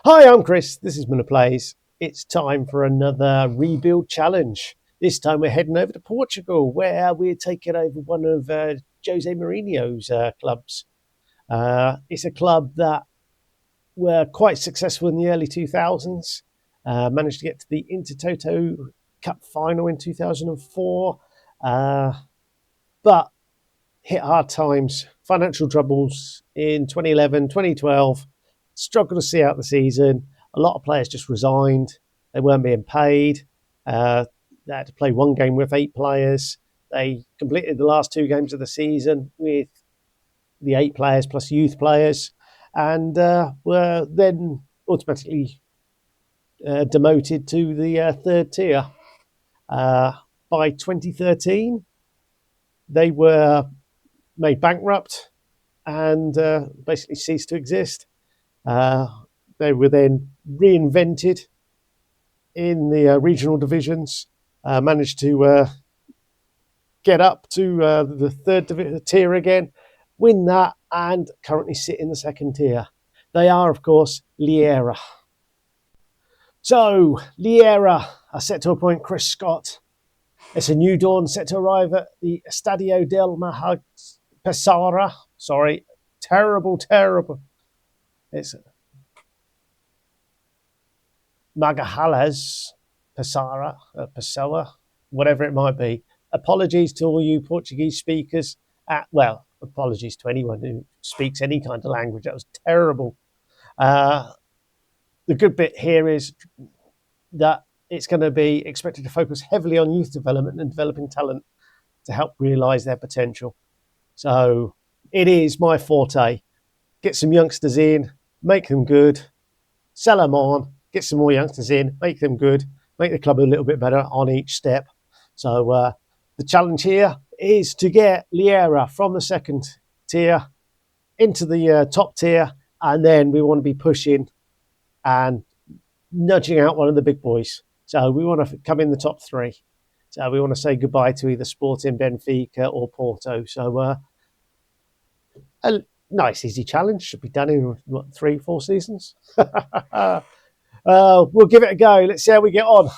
Hi, I'm Chris. This is Miller Plays. It's time for another rebuild challenge. This time we're heading over to Portugal, where we're taking over one of Jose Mourinho's clubs. It's a club that were quite successful in the early 2000s. Managed to get to the Intertoto Cup final in 2004, but hit hard times, financial troubles in 2011, 2012, struggled to see out the season. A lot of players just resigned. They weren't being paid. They had to play one game with 8 players. They completed the last 2 games of the season with the 8 players plus youth players and were then automatically demoted to the third tier. By 2013, they were made bankrupt and basically ceased to exist. They were then reinvented in the regional divisions, managed to get up to the third tier again, win that, and currently sit in the second tier. They are, of course, Leiria. So, Leiria are set to appoint Chris Scott. It's a new dawn set to arrive at the Estadio del Pesara. Sorry, terrible. It's Magahalas, Pessoa, whatever it might be. Apologies to all you Portuguese speakers. Apologies to anyone who speaks any kind of language. That was terrible. The good bit here is that it's going to be expected to focus heavily on youth development and developing talent to help realise their potential. So it is my forte. Get some youngsters in, make them good, sell them on, get some more youngsters in, make them good, make the club a little bit better on each step. So the challenge here is to get Leiria from the second tier into the top tier, and then we want to be pushing and nudging out one of the big boys. So we want to come in the top 3. So we want to say goodbye to either Sporting, Benfica or Porto. So a nice, easy challenge. Should be done in, 3-4 seasons? We'll give it a go. Let's see how we get on.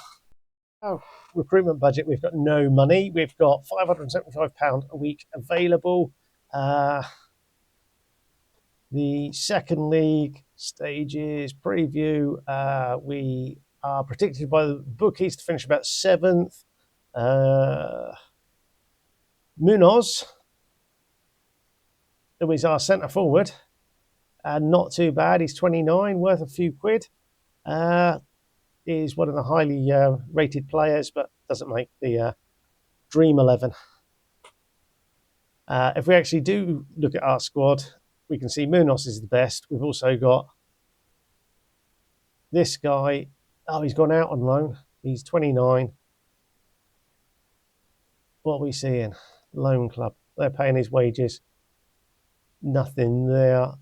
Oh, recruitment budget. We've got no money. We've got £575 a week available. The second league stages preview. We are predicted by the bookies to finish about 7th. Munoz, who is our centre forward, not too bad. He's 29, worth a few quid. Is one of the highly rated players, but doesn't make the Dream 11. If we actually do look at our squad, we can see Munoz is the best. We've also got this guy. Oh, he's gone out on loan. He's 29. What are we seeing? Loan club. They're paying his wages. Nothing there.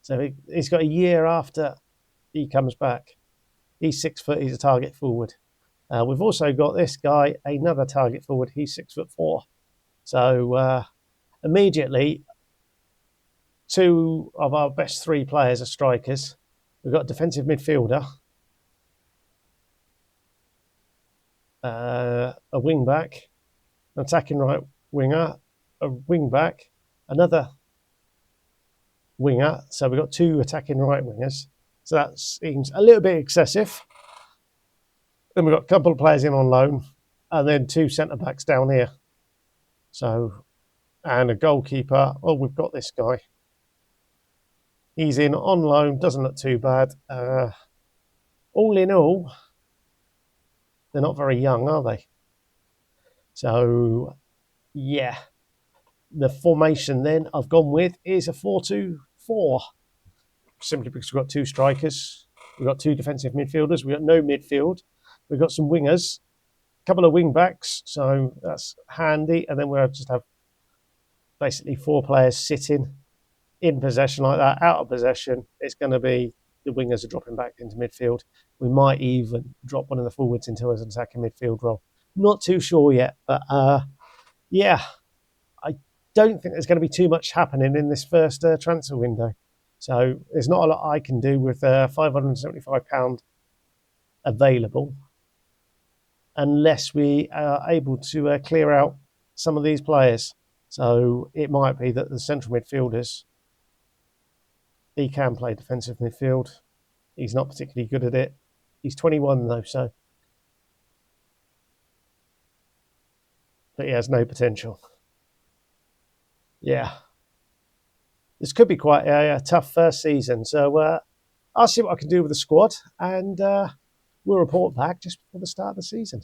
So he's got a year after he comes back. He's 6 foot. He's a target forward. We've also got this guy, another target forward. He's 6'4". So immediately, 2 of our best 3 players are strikers. We've got a defensive midfielder, a wing back, an attacking right winger, a wing back, another winger. So we've got 2 attacking right wingers. So that seems a little bit excessive. Then we've got a couple of players in on loan, and then 2 centre backs down here. So, and a goalkeeper. Oh, we've got this guy. He's in on loan, doesn't look too bad. All in all, they're not very young, are they? So, yeah. The formation then I've gone with is a 4-2-4. Simply because we've got 2 strikers. We've got 2 defensive midfielders. We've got no midfield. We've got some wingers, a couple of wing backs. So that's handy. And then we'll just have basically 4 players sitting in possession like that. Out of possession, it's going to be the wingers are dropping back into midfield. We might even drop one of the forwards into an attacking midfield role. Not too sure yet, but yeah, I don't think there's going to be too much happening in this first transfer window. So there's not a lot I can do with £575 available unless we are able to clear out some of these players. So it might be that the central midfielders, he can play defensive midfield. He's not particularly good at it. He's 21 though, but he has no potential. Yeah, this could be quite a tough first season. So I'll see what I can do with the squad, and we'll report back just before the start of the season.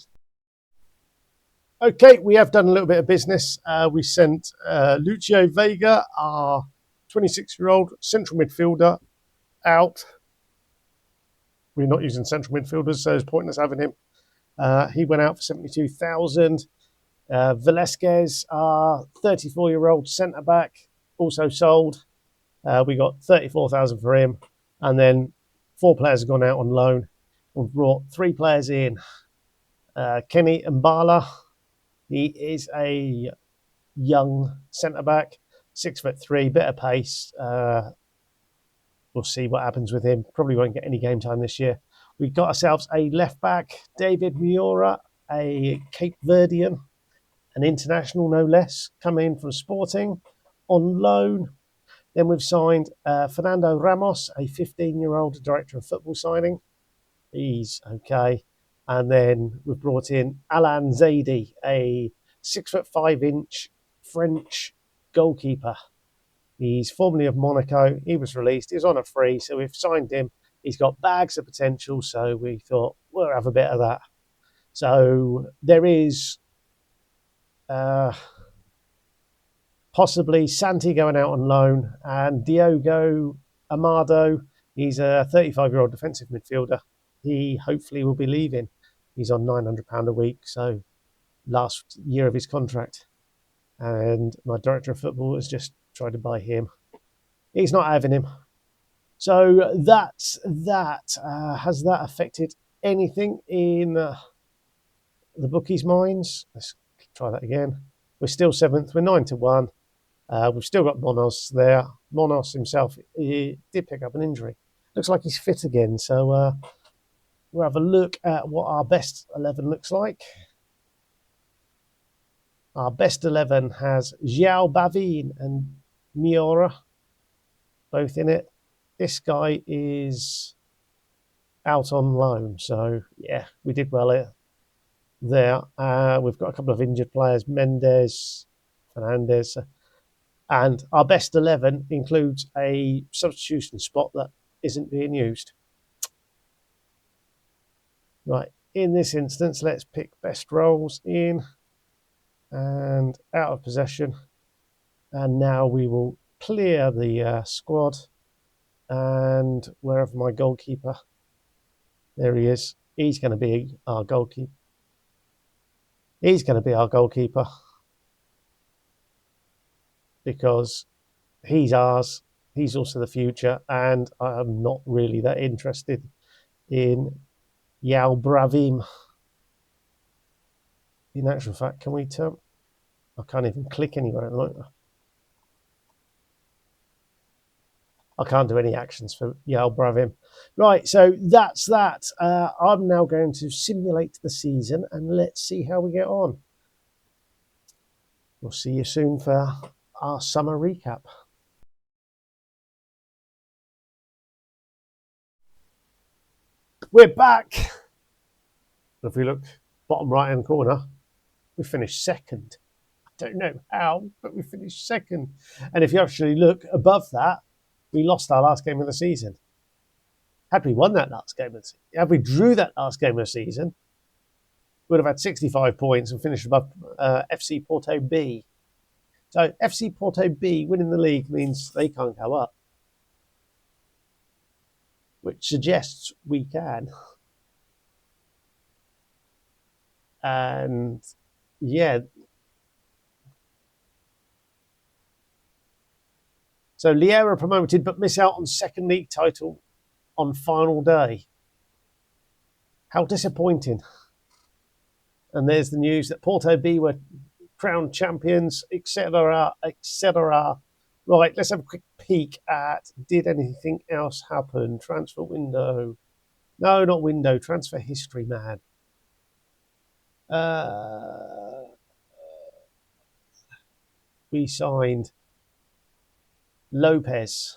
Okay, we have done a little bit of business. We sent Lucio Vega, our 26-year-old central midfielder, out. We're not using central midfielders, so it's pointless having him. He went out for 72,000. Velasquez, our 34-year-old centre back, also sold. We got 34,000 for him, and then 4 players have gone out on loan. We've brought 3 players in. Kenny Mbala, he is a young centre back, 6'3", bit of pace. We'll see what happens with him. Probably won't get any game time this year. We got ourselves a left back, David Miura, a Cape Verdean, an international no less, coming in from Sporting on loan. Then we've signed Fernando Ramos, a 15-year-old director of football signing. He's okay. And then we've brought in Alan Zaidi, a 6'5" French goalkeeper. He's formerly of Monaco. He was released. He was on a free, so we've signed him. He's got bags of potential, so we thought we'll have a bit of that. So there is possibly Santi going out on loan, and Diogo Amado, he's a 35-year-old defensive midfielder. He hopefully will be leaving. He's on £900 a week, so last year of his contract. And my director of football has just tried to buy him. He's not having him. So that's that. Has that affected anything in the bookies' minds? Let's try that again. We're still 7th. We're 9-1. We've still got Monos there. Monos himself, he did pick up an injury. Looks like he's fit again. So we'll have a look at what our best 11 looks like. Our best 11 has Xiao Bavin and Miura both in it. This guy is out on loan. So, yeah, we did well there. We've got a couple of injured players, Mendes, Fernandez. And our best 11 includes a substitution spot that isn't being used. Right, in this instance, let's pick best roles in and out of possession. And now we will clear the squad. And wherever my goalkeeper, there he is. He's going to be our goalkeeper. He's going to be our goalkeeper because he's ours. He's also the future, and I'm not really that interested in Yao Bravim. In actual fact, can we turn? I can't even click anywhere. I can't do any actions for Yao Bravim. Right, so that's that. I'm now going to simulate the season, and let's see how we get on. We'll see you soon for our summer recap. We're back. If we look bottom right-hand corner, we finished second. I don't know how, but we finished second. And if you actually look above that, we lost our last game of the season. Had we won that last game of the season, had we drew that last game of the season, we'd have had 65 points and finished above FC Porto B. So FC Porto B winning the league means they can't go up, which suggests we can. And yeah. So Leiria promoted but miss out on second league title on final day. How disappointing. And there's the news that Porto B were crowned champions, etc., etc. Right, let's have a quick peek at did anything else happen? Transfer window. No, not window. Transfer history, man. We signed Lopez.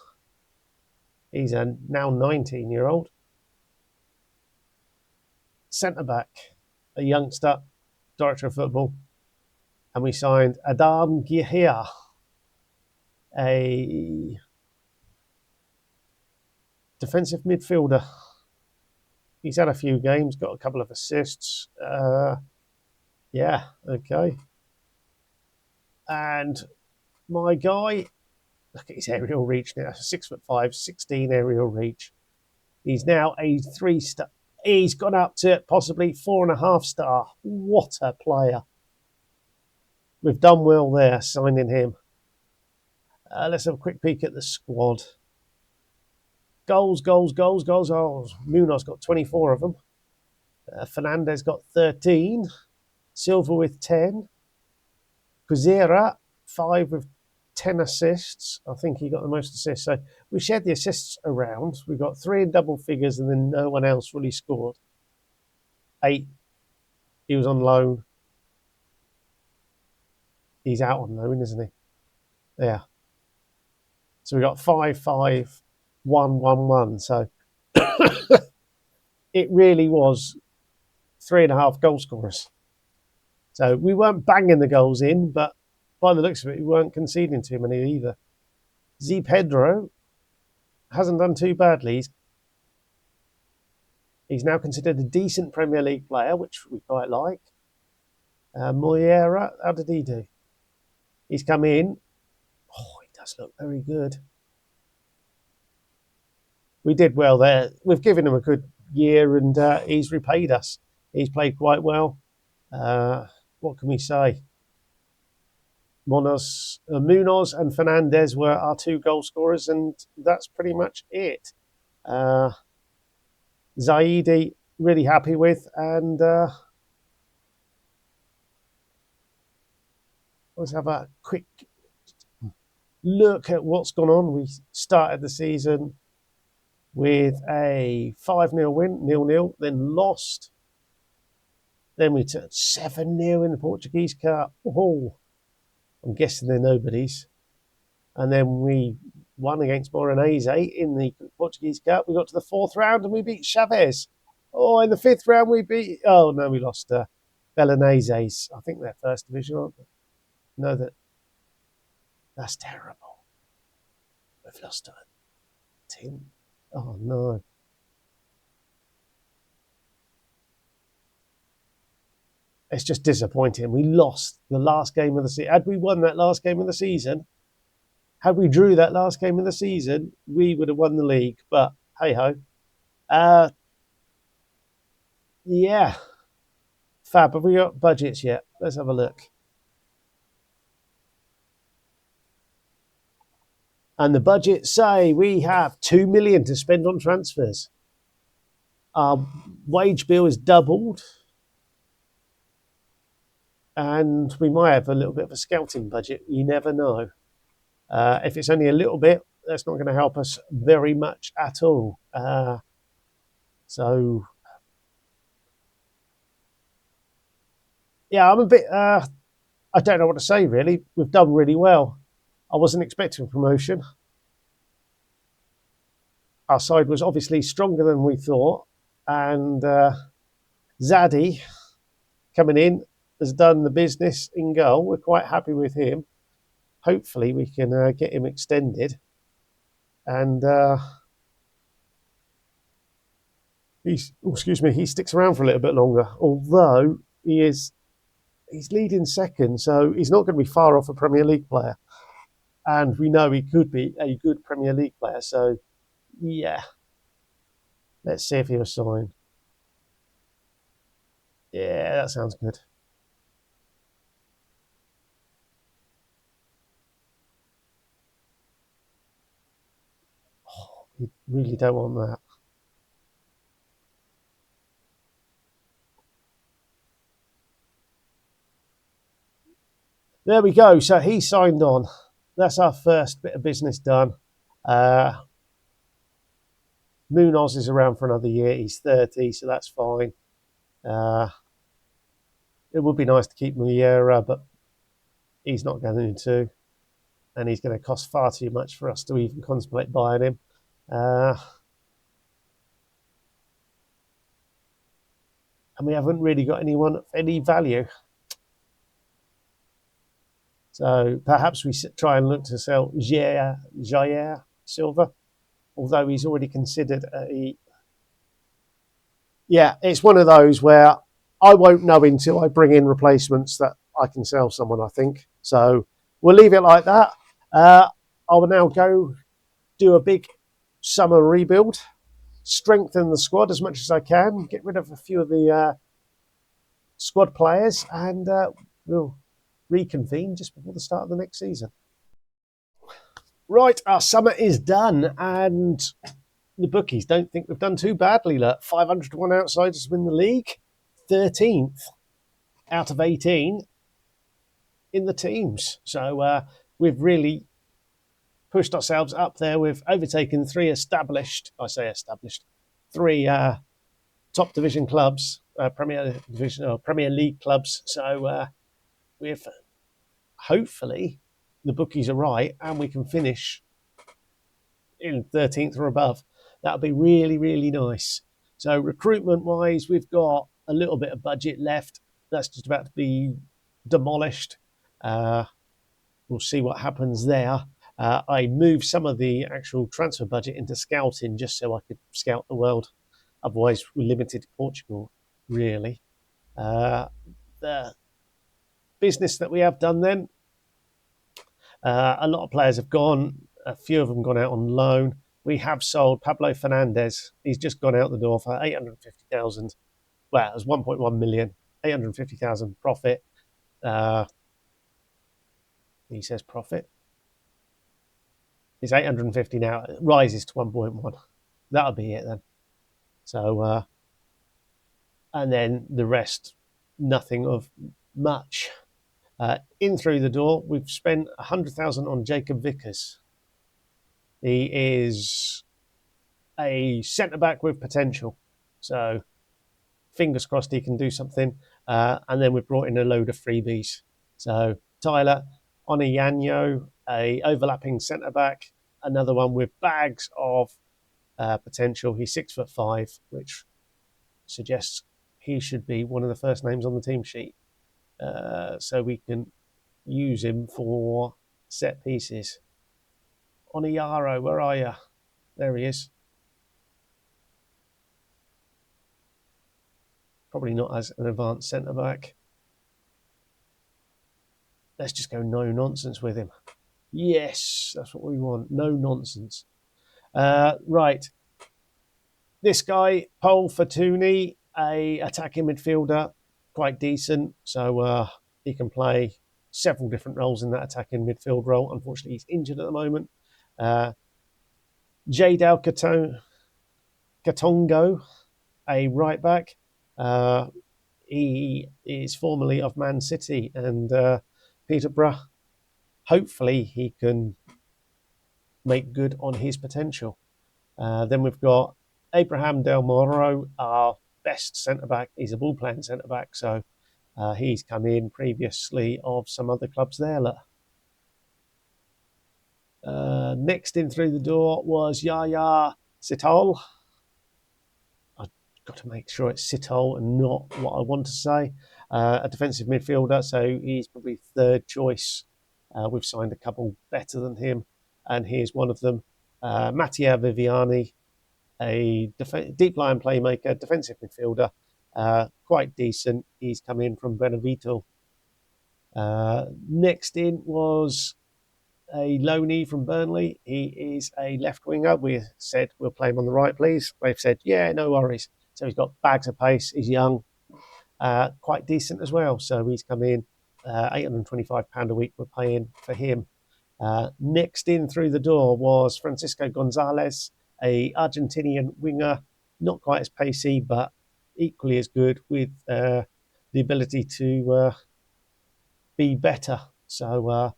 He's a now 19-year-old centre back, a youngster, director of football. And we signed Adam Gihia, a defensive midfielder. He's had a few games, got a couple of assists. Yeah, okay. And my guy, look at his aerial reach now, 6'5", 16 aerial reach. He's now a 3-star. He's gone up to possibly 4.5-star. What a player. We've done well there signing him. Let's have a quick peek at the squad. Goals. Munoz got 24 of them. Fernandez got 13. Silva with 10. Kuzera, 5 with 10 assists. I think he got the most assists. So we shared the assists around. We got 3 in double figures and then no one else really scored. 8. He was on loan. He's out on loan, isn't he? Yeah. So we got 5, 5, 1, 1, 1. So it really was 3.5 goal scorers. So we weren't banging the goals in, but by the looks of it, we weren't conceding too many either. Z Pedro hasn't done too badly. He's now considered a decent Premier League player, which we quite like. Moreira, how did he do? He's come in. Oh, he does look very good. We did well there. We've given him a good year and he's repaid us. He's played quite well. What can we say? Munoz and Fernandez were our 2 goal scorers, and that's pretty much it. Zaidi, really happy with, and let's have a quick look at what's gone on. We started the season with a 5-0 win, 0-0, then lost. Then we took 7-0 in the Portuguese Cup. Oh, I'm guessing they're nobodies. And then we won against Morenese in the Portuguese Cup. We got to the 4th round and we beat Chavez. Oh, in the 5th round we beat... Oh, no, we lost Beleneses. I think they're first division, aren't they? No, that's terrible. We've lost to a team. Oh, no. It's just disappointing. We lost the last game of the season. Had we won that last game of the season, had we drew that last game of the season, we would have won the league. But hey-ho. Yeah. Fab, have we got budgets yet? Let's have a look. And the budget say we have 2 million to spend on transfers. Our wage bill is doubled. And we might have a little bit of a scouting budget. You never know. If it's only a little bit, that's not going to help us very much at all. So, yeah, I'm a bit... I don't know what to say, really. We've done really well. I wasn't expecting promotion. Our side was obviously stronger than we thought. And Zaddy, coming in, has done the business in goal. We're quite happy with him. Hopefully we can get him extended. And he sticks around for a little bit longer. Although he's leading second, so he's not going to be far off a Premier League player. And we know he could be a good Premier League player. So, yeah. Let's see if he'll sign. Yeah, that sounds good. Oh, we really don't want that. There we go. So he signed on. that's our first bit of business done. Uh, Munoz is around for another year. He's 30, so that's fine. Uh, it would be nice to keep Leiria, but he's not going to, and he's going to cost far too much for us to even contemplate buying him. Uh, and we haven't really got anyone of any value. So perhaps we try and look to sell Jair Silva, although he's already considered a. Yeah, it's one of those where I won't know until I bring in replacements that I can sell someone, I think. So we'll leave it like that. I will now go do a big summer rebuild, strengthen the squad as much as I can, get rid of a few of the squad players, and we'll reconvene just before the start of the next season. Right, our summer is done, and the bookies don't think we've done too badly. Look, 500 to 1 outsiders to win the league, 13th out of 18 in the teams. So we've really pushed ourselves up there. We've overtaken three three top division clubs, Premier Division or Premier League clubs. So we've hopefully the bookies are right and we can finish in 13th or above. That'll be really, really nice. So recruitment wise, we've got a little bit of budget left. That's just about to be demolished. We'll see what happens there. I moved some of the actual transfer budget into scouting just so I could scout the world. Otherwise, we're limited to Portugal, really. The business that we have done then, a lot of players have gone. A few of them gone out on loan. We have sold Pablo Fernandez. He's just gone out the door for 850,000. Well, it was 1.1 million, 850,000 profit. He says profit. It's 850 now. It rises to 1.1. That'll be it then. So, and then the rest, nothing of much. In through the door, we've spent 100,000 on Jacob Vickers. He is a centre back with potential. So, fingers crossed he can do something. And then we've brought in a load of freebies. So, Tyler Oniyanyo, a overlapping centre back, another one with bags of potential. He's 6'5", which suggests he should be one of the first names on the team sheet. So we can use him for set pieces. Oniyaro, where are you? There he is. Probably not as an advanced centre back. Let's just go no nonsense with him. Yes, that's what we want. No nonsense. Right. This guy, Paul Fortuny, a attacking midfielder, quite decent. So he can play several different roles in that attacking midfield role. Unfortunately, he's injured at the moment. Jadal Katongo, a right back. He is formerly of Man City and Peterborough. Hopefully, he can make good on his potential. Then we've got Abraham Del Moro, our best centre-back. He's a ball-playing centre-back, so he's come in previously of some other clubs there. Next in through the door was Yaya Sitol. I've got to make sure it's Sitol and not what I want to say. A defensive midfielder, so he's probably third choice. We've signed a couple better than him, and here's one of them. Mattia Viviani, a deep line playmaker, defensive midfielder, quite decent. He's come in from Benevento. Next in was a loanee from Burnley. He is a left winger. We said we'll play him on the right, please. They've said, yeah, no worries. So he's got bags of pace. He's young, quite decent as well. So he's come in, £825 a week we're paying for him. Next in through the door was Francisco Gonzalez, a Argentinian winger, not quite as pacey, but equally as good with the ability to be better. So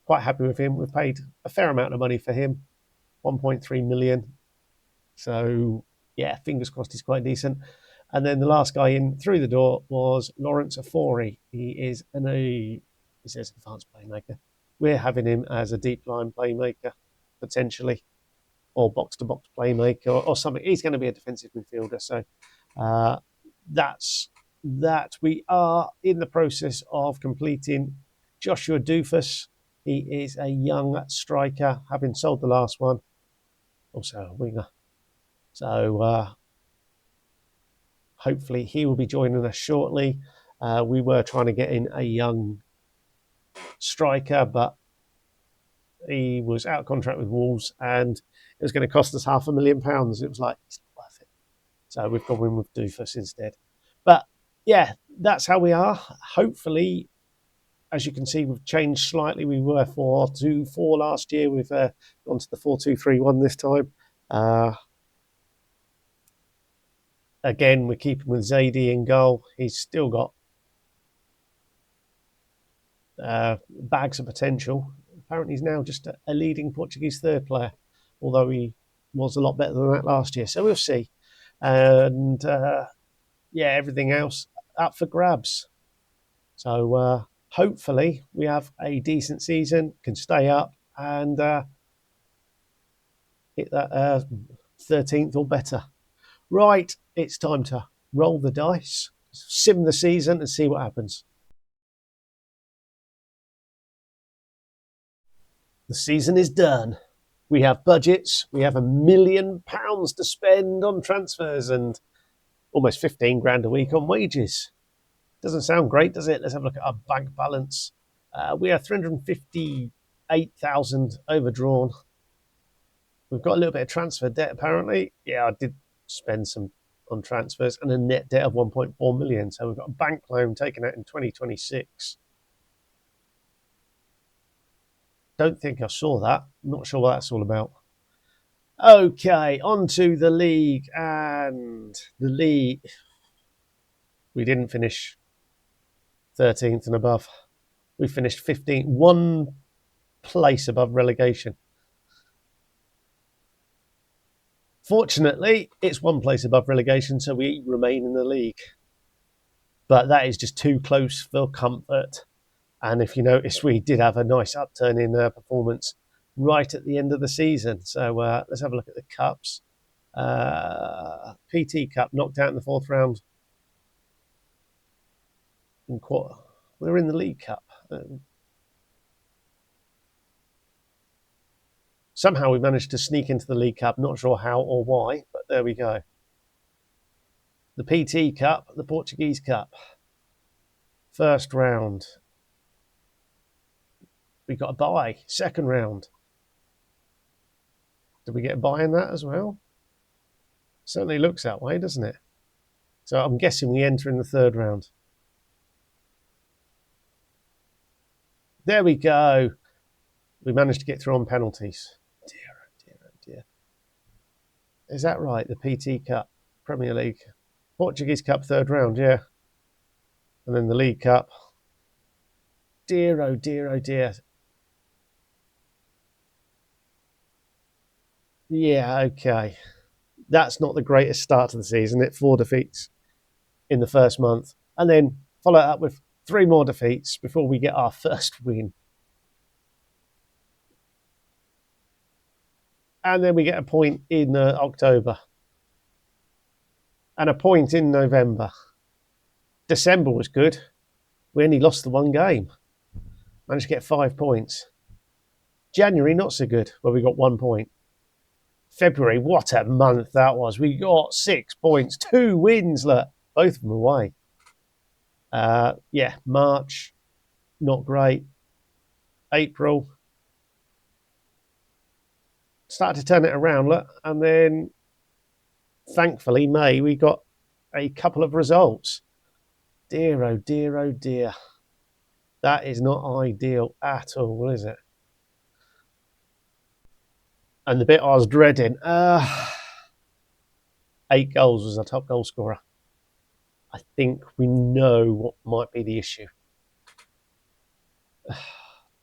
quite happy with him. We've paid a fair amount of money for him, 1.3 million. So yeah, fingers crossed he's quite decent. And then the last guy in through the door was Lawrence Afori. He says advanced playmaker. We're having him as a deep line playmaker, potentially, or box to box playmaker, or something. He's going to be a defensive midfielder. So that's that. We are in the process of completing Joshua Doofus. He is a young striker, having sold the last one, also a winger. So hopefully he will be joining us shortly. We were trying to get in a young striker, but he was out of contract with Wolves and it was going to cost us £500,000. It was like, it's not worth it. So we've gone in with Doofus instead. But yeah, that's how we are. Hopefully, as you can see, we've changed slightly. We were 4-2-4 last year. We've gone to the 4-2-3-1 this time. Again, we're keeping with Zadie in goal. He's still got bags of potential. Apparently, he's now just a leading Portuguese third player, although he was a lot better than that last year. So we'll see. And yeah, everything else up for grabs. So hopefully we have a decent season, can stay up and hit that 13th or better. Right, it's time to roll the dice, sim the season and see what happens. The season is done. We have budgets. We have £1 million to spend on transfers and almost 15 grand a week on wages. Doesn't sound great, does it? Let's have a look at our bank balance. We are 358,000 overdrawn. We've got a little bit of transfer debt, apparently. Yeah, I did spend some on transfers and a net debt of 1.4 million. So we've got a bank loan taken out in 2026. Don't think I saw that. Not sure what that's all about. Okay, on to the league. And the league, we didn't finish 13th and above. We finished 15th, one place above relegation. Fortunately, it's one place above relegation, so we remain in the league. But that is just too close for comfort. And if you notice, we did have a nice upturn in performance right at the end of the season. So let's have a look at the cups. PT Cup knocked out in the fourth round. We're in the League Cup. Somehow we managed to sneak into the League Cup. Not sure how or why, but there we go. The PT Cup, the Portuguese Cup. First round. We got a bye. Second round. Did we get a bye in that as well? Certainly looks that way, doesn't it? So I'm guessing we enter in the third round. There we go. We managed to get through on penalties. Dear, oh dear, oh dear. Is that right? The PT Cup, Premier League, Portuguese Cup, third round, yeah. And then the League Cup. Dear, oh dear, oh dear. Yeah, okay. That's not the greatest start to the season. 4 defeats in the first month. And then follow it up with 3 more defeats before we get our first win. And then we get a point in October. And a point in November. December was good. We only lost the 1 game. Managed to get 5 points. January, not so good, where we got 1 point. February, what a month that was. We got 6 points, 2 wins, look, both of them away. Yeah, March, not great. April, started to turn it around, look, and then thankfully, May, we got a couple of results. Dear, oh dear, oh dear. That is not ideal at all, is it? And the bit I was dreading, 8 goals was our top goal scorer. I think we know what might be the issue.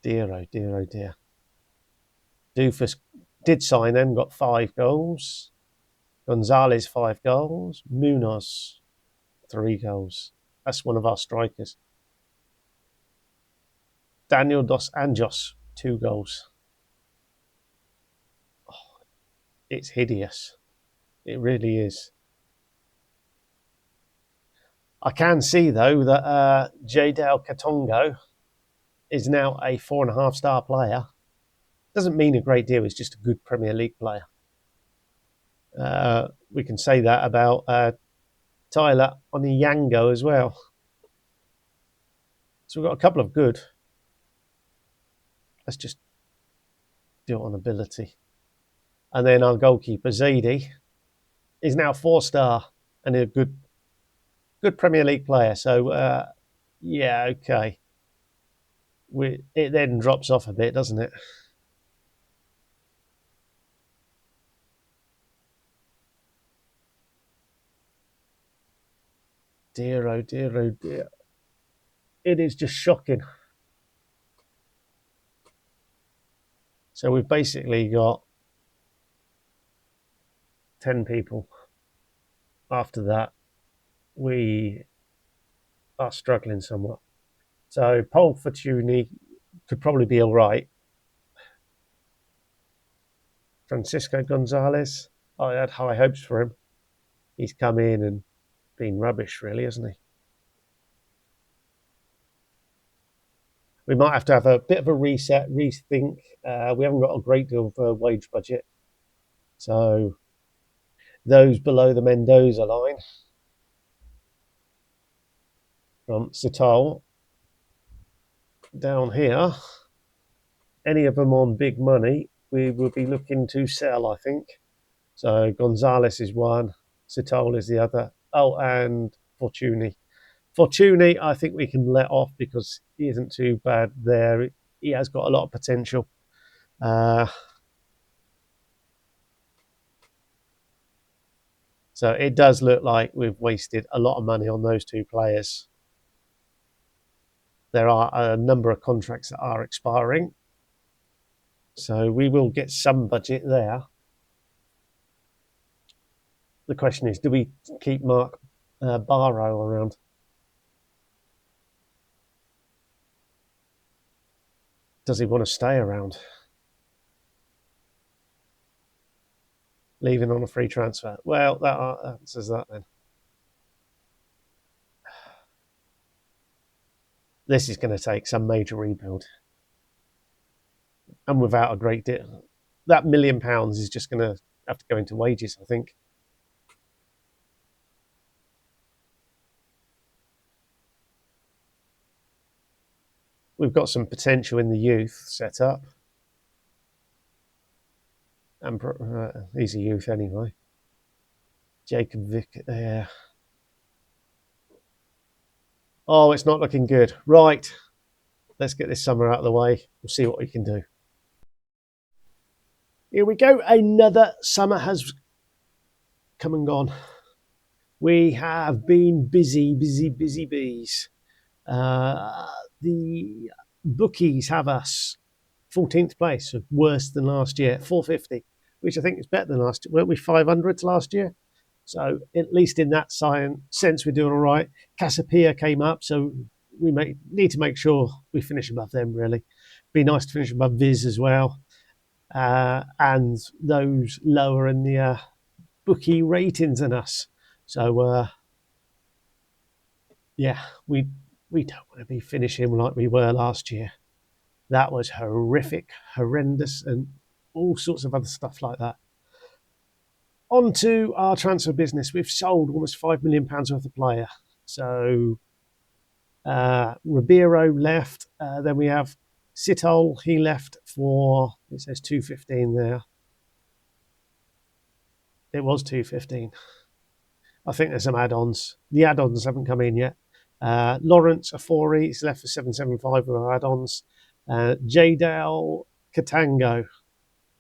Dear, oh dear, oh dear. Doofus did sign then, got 5 goals. Gonzalez, 5 goals. Munoz, 3 goals. That's one of our strikers. Daniel Dos Anjos, 2 goals. Oh, it's hideous. It really is. I can see, though, that Jadel Katongo is now a 4.5-star player. Doesn't mean a great deal. He's just a good Premier League player. We can say that about Tyler Oniyango as well. So we've got a couple of good. Let's just do it on ability. And then our goalkeeper, Zaidi, is now 4-star and a good Premier League player. So, yeah, okay. It then drops off a bit, doesn't it? Dear, oh dear, oh dear. It is just shocking. So we've basically got 10 people. After that, we are struggling somewhat. So Paul Fortuny could probably be all right. Francisco Gonzalez, I had high hopes for him. He's come in and been rubbish, really, hasn't he? We might have to have a bit of a reset, rethink. We haven't got a great deal of a wage budget. So those below the Mendoza line from Sital down here, any of them on big money, we will be looking to sell, I think. So Gonzalez is one, Sital is the other. Oh, and Fortuny. Fortuny, I think we can let off because he isn't too bad there. He has got a lot of potential. So it does look like we've wasted a lot of money on those 2 players. There are a number of contracts that are expiring. So we will get some budget there. The question is, do we keep Mark Barrow around? Does he want to stay around? Leaving on a free transfer. Well, that answers that then. This is going to take some major rebuild. And without a great deal. That £1 million is just going to have to go into wages, I think. We've got some potential in the youth set up. And he's a youth anyway. Jacob Vick there. Oh, it's not looking good. Right. Let's get this summer out of the way. We'll see what we can do. Here we go. Another summer has come and gone. We have been busy bees. The bookies have us 14th place, so worse than last year, 450, which I think is better than last year. Weren't we 500s last year? So at least in that sense, we're doing all right. Casapia came up, so we need to make sure we finish above them, really. Be nice to finish above Viz as well. And those lower in the bookie ratings than us. So, yeah, we don't want to be finishing like we were last year. That was horrific, horrendous, and all sorts of other stuff like that. On to our transfer business. We've sold almost £5 million worth of player. So Ribeiro left. Then we have Sital. He left for, it says 215 there. It was 215. I think there's some add-ons. The add-ons haven't come in yet. Lawrence Afori is left for 775 with our add-ons. Jadel Katango,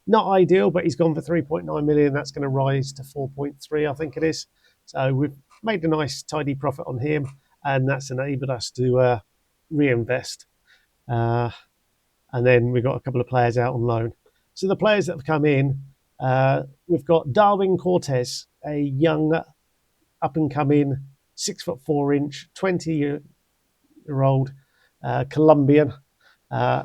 not ideal, but he's gone for 3.9 million. That's going to rise to 4.3, I think it is. So we've made a nice, tidy profit on him, and that's enabled us to reinvest. And and then we've got a couple of players out on loan. So the players that have come in, we've got Darwin Cortez, a young up and coming 6'4" 20-year-old Colombian.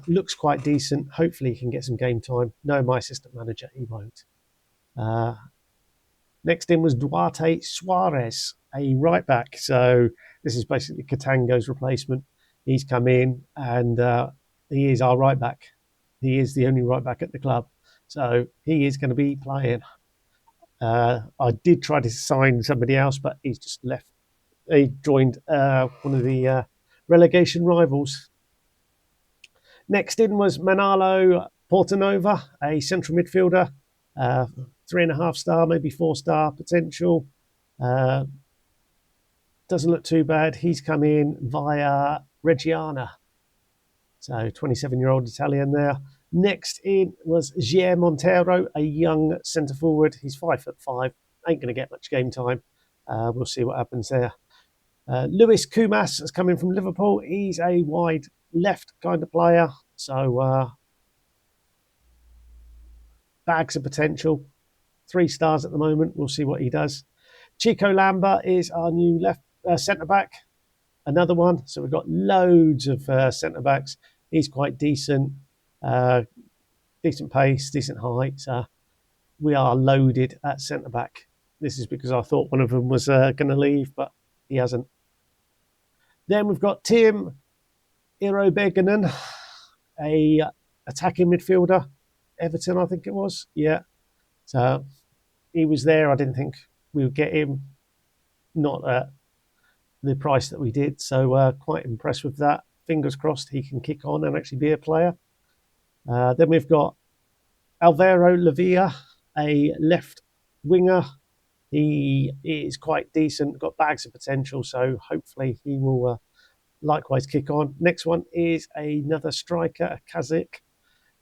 Looks quite decent. Hopefully he can get some game time. No, my assistant manager, he won't. Next in was Duarte Suarez, a right back. So this is basically Katango's replacement. He's come in and he is our right back. He is the only right back at the club. So he is going to be playing. I did try to sign somebody else, but he's just left. He joined one of the relegation rivals. Next in was Manalo Portanova, a central midfielder, 3.5 star, maybe 4-star potential. Doesn't look too bad. He's come in via Reggiana. So 27-year-old Italian there. Next in was Jair Montero, a young centre forward. He's 5'5", ain't going to get much game time. We'll see what happens there. Luis Kumas has come in from Liverpool. He's a wide left kind of player. So bags of potential. 3 stars at the moment. We'll see what he does. Chico Lamba is our new left centre back. Another one. So we've got loads of centre backs. He's quite decent. Decent pace, decent height. We are loaded at centre back. This is because I thought one of them was going to leave, but he hasn't. Then we've got Tim Irobeganen, a attacking midfielder. Everton, I think it was. Yeah. So he was there. I didn't think we would get him. Not at the price that we did. So quite impressed with that. Fingers crossed he can kick on and actually be a player. Then we've got Alvaro Lavia, a left winger. He is quite decent, got bags of potential, so hopefully he will likewise kick on. Next one is another striker, a Kazakh.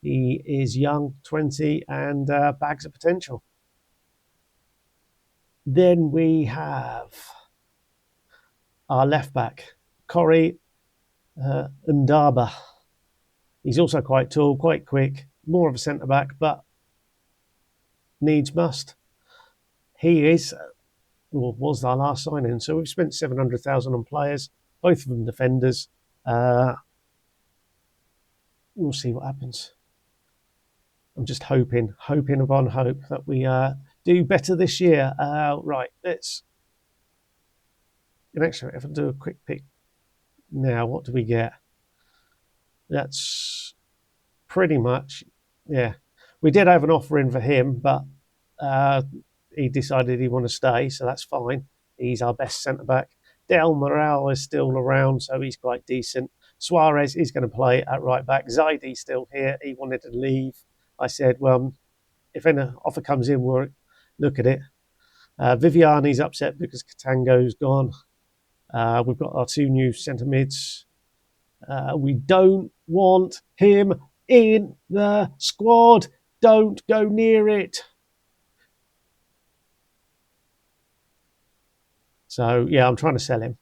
He is young, 20, and bags of potential. Then we have our left back, Corey Ndaba. He's also quite tall, quite quick, more of a centre back, but needs must. He is, or was our last signing. So we've spent 700,000 on players, both of them defenders. We'll see what happens. I'm just hoping upon hope that we do better this year. Right, let's. Actually, if I do a quick pick now, what do we get? That's pretty much, yeah. We did have an offer in for him, but he decided he wanted to stay, so that's fine. He's our best centre-back. Del Moral is still around, so he's quite decent. Suarez is going to play at right-back. Zaidi's still here. He wanted to leave. I said, well, if any offer comes in, we'll look at it. Viviani's upset because Katango's gone. We've got our 2 new centre mids. We don't want him in the squad. Don't go near it. So, yeah, I'm trying to sell him.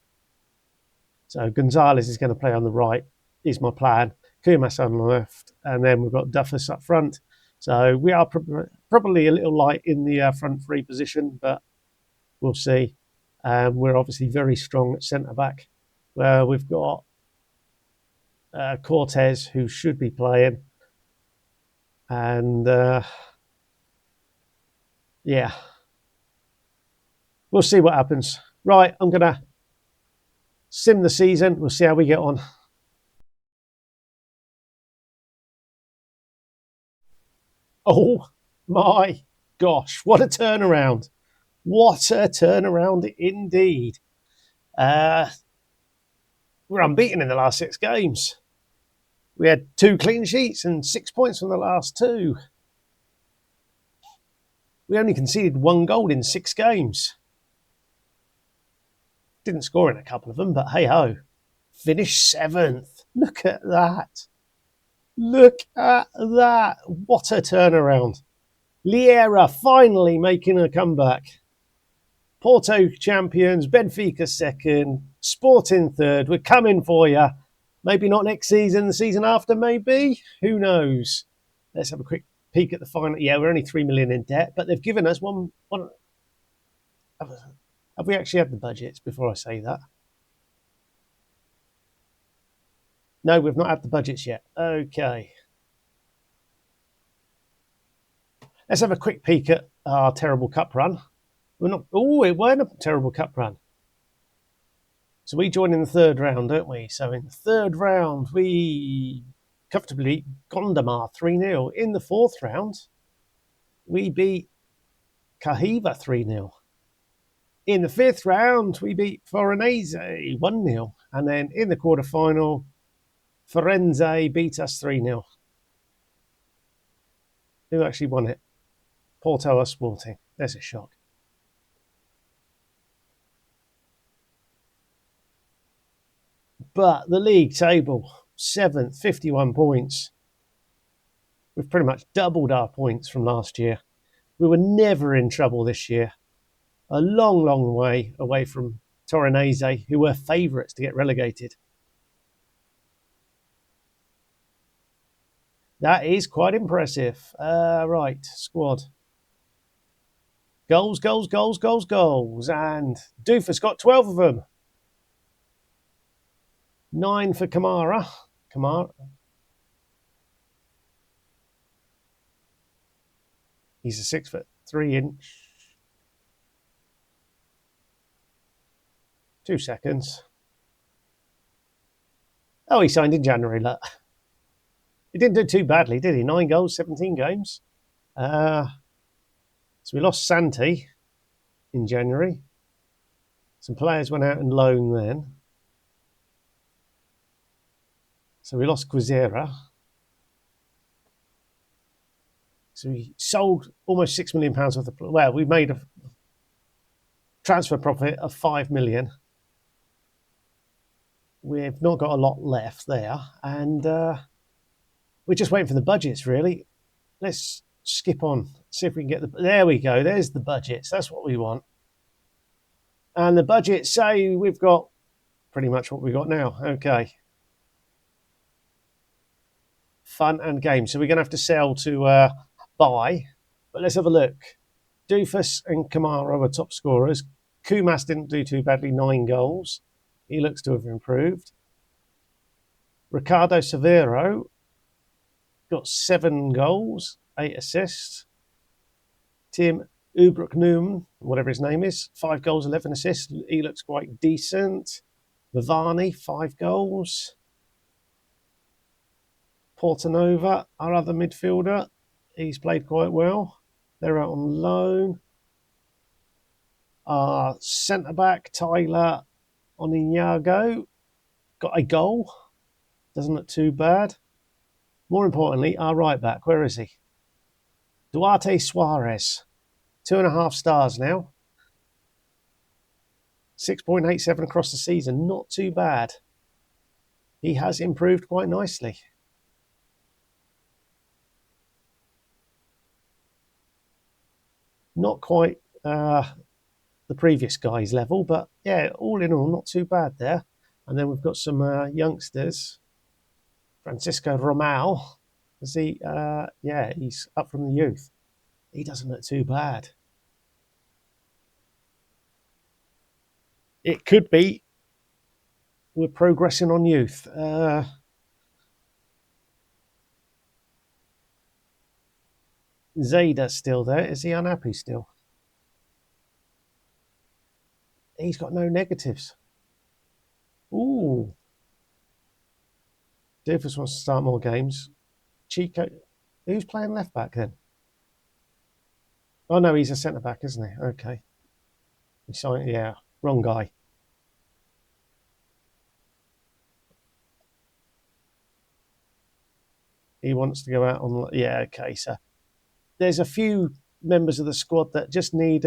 So Gonzalez is going to play on the right, is my plan. Kumas on the left, and then we've got Duffus up front. So we are probably a little light in the front 3 position, but we'll see. We're obviously very strong at centre-back, where we've got Cortez, who should be playing. And, yeah, we'll see what happens. Right, I'm going to sim the season. We'll see how we get on. Oh, my gosh, what a turnaround. What a turnaround indeed. We're unbeaten in the last 6 games. We had 2 clean sheets and 6 points from the last 2. We only conceded 1 goal in 6 games. Didn't score in a couple of them, but hey-ho. Finished 7th. Look at that. Look at that. What a turnaround. Leiria finally making a comeback. Porto champions, Benfica 2nd, Sporting 3rd. We're coming for you. Maybe not next season, the season after, maybe. Who knows? Let's have a quick peek at the final. Yeah, we're only 3 million in debt, but they've given us one. Have we actually had the budgets before I say that? No, we've not had the budgets yet. Okay. Let's have a quick peek at our terrible cup run. We're not. Oh, it weren't a terrible cup run. So we join in the third round, don't we? So in the third round, we comfortably beat Gondomar 3-0. In the fourth round, we beat Cahiva 3-0. In the fifth round, we beat Forenese 1-0. And then in the quarterfinal, Firenze beat us 3-0. Who actually won it? Porto or Sporting? There's a shock. But the league table, 7th, 51 points. We've pretty much doubled our points from last year. We were never in trouble this year. A long, long way away from Torinese, who were favourites to get relegated. That is quite impressive. Right, squad. Goals, goals, goals, goals, goals. And Doofus got 12 of them. 9 for Kamara. He's a 6'3". 2 seconds. Oh, he signed in January. Look. He didn't do too badly, did he? 9 goals, 17 games. So we lost Santi in January. Some players went out on loan then. So we lost Quizera. So we sold almost £6 million worth of. Well, we made a transfer profit of 5 million. We've not got a lot left there, and we're just waiting for the budgets, really. Let's skip on, see if we can get the. There we go. There's the budgets. That's what we want. And the budgets say we've got pretty much what we got now. Okay. Fun and games. So we're going to have to sell to buy. But let's have a look. Doofus and Kamara were top scorers. Kumas didn't do too badly, 9 goals. He looks to have improved. Ricardo Severo got 7 goals, 8 assists. Tim Ubrooknoom, whatever his name is, 5 goals, 11 assists. He looks quite decent. Vivani, 5 goals. Portanova, our other midfielder, he's played quite well. They're out on loan. Our centre-back, Tyler Oniñago, got a goal. Doesn't look too bad. More importantly, our right-back, where is he? Duarte Suarez, 2.5 stars now. 6.87 across the season, not too bad. He has improved quite nicely. Not quite the previous guy's level, but yeah, all in all, not too bad there. And then we've got some youngsters. Francisco Romao, is he? Yeah, he's up from the youth. He doesn't look too bad. It could be we're progressing on youth. Zayda's still there. Is he unhappy still? He's got no negatives. Ooh. Doofus wants to start more games. Chico, who's playing left back then? Oh no, he's a centre back, isn't he? Okay. Yeah, wrong guy. He wants to go out on. Yeah, okay. So there's a few members of the squad that just need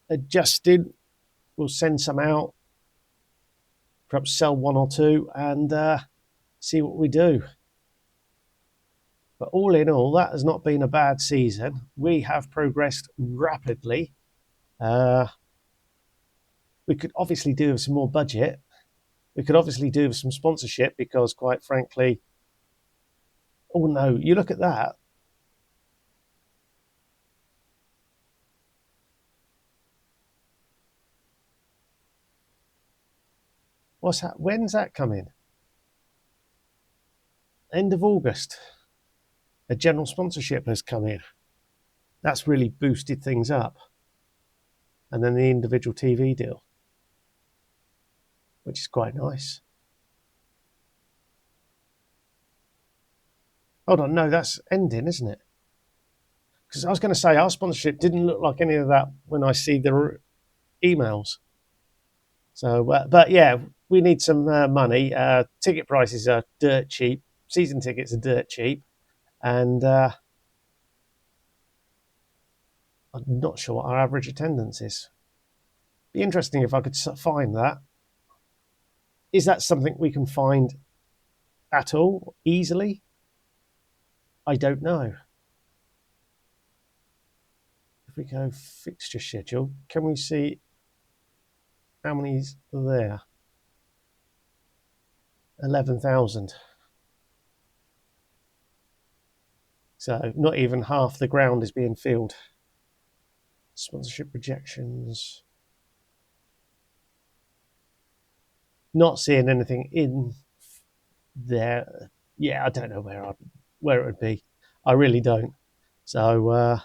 adjusted. We'll send some out, perhaps sell 1 or 2, and see what we do. But all in all, that has not been a bad season. We have progressed rapidly. We could obviously do with some more budget, We could obviously do some sponsorship because, quite frankly, oh no, you look at that. What's that? When's that coming? End of August. A general sponsorship has come in. That's really boosted things up. And then the individual TV deal, which is quite nice. Hold on, no, that's ending, isn't it? Because I was going to say our sponsorship didn't look like any of that when I see the emails. So, but yeah, we need some money. Ticket prices are dirt cheap. Season tickets are dirt cheap, and I'm not sure what our average attendance is. Be interesting if I could find that. Is that something we can find at all easily? I don't know. If we go fixture schedule, can we see how many's there? 11,000. So not even half the ground is being filled. Sponsorship projections. Not seeing anything in there. Yeah, I don't know where it would be. I really don't. So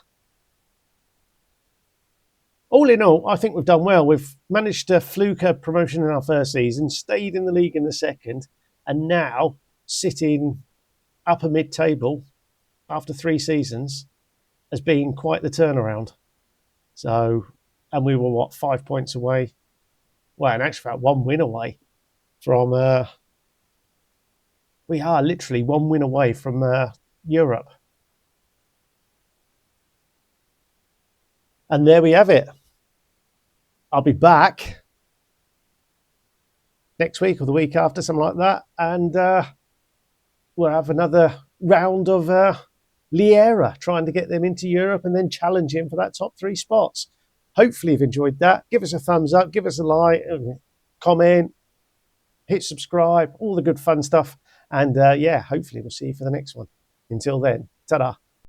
all in all, I think we've done well. We've managed to fluke a promotion in our first season, stayed in the league in the second, and now sitting upper mid-table after 3 seasons has been quite the turnaround. So, and we were 5 points away. Well, in actual fact, 1 win away from. We are literally 1 win away from Europe. And there we have it. I'll be back next week or the week after, something like that, and we'll have another round of Leiria, trying to get them into Europe and then challenging for that top 3 spots. Hopefully you've enjoyed that. Give us a thumbs up, give us a like, comment, hit subscribe, all the good fun stuff. And yeah, hopefully we'll see you for the next one. Until then, ta-da.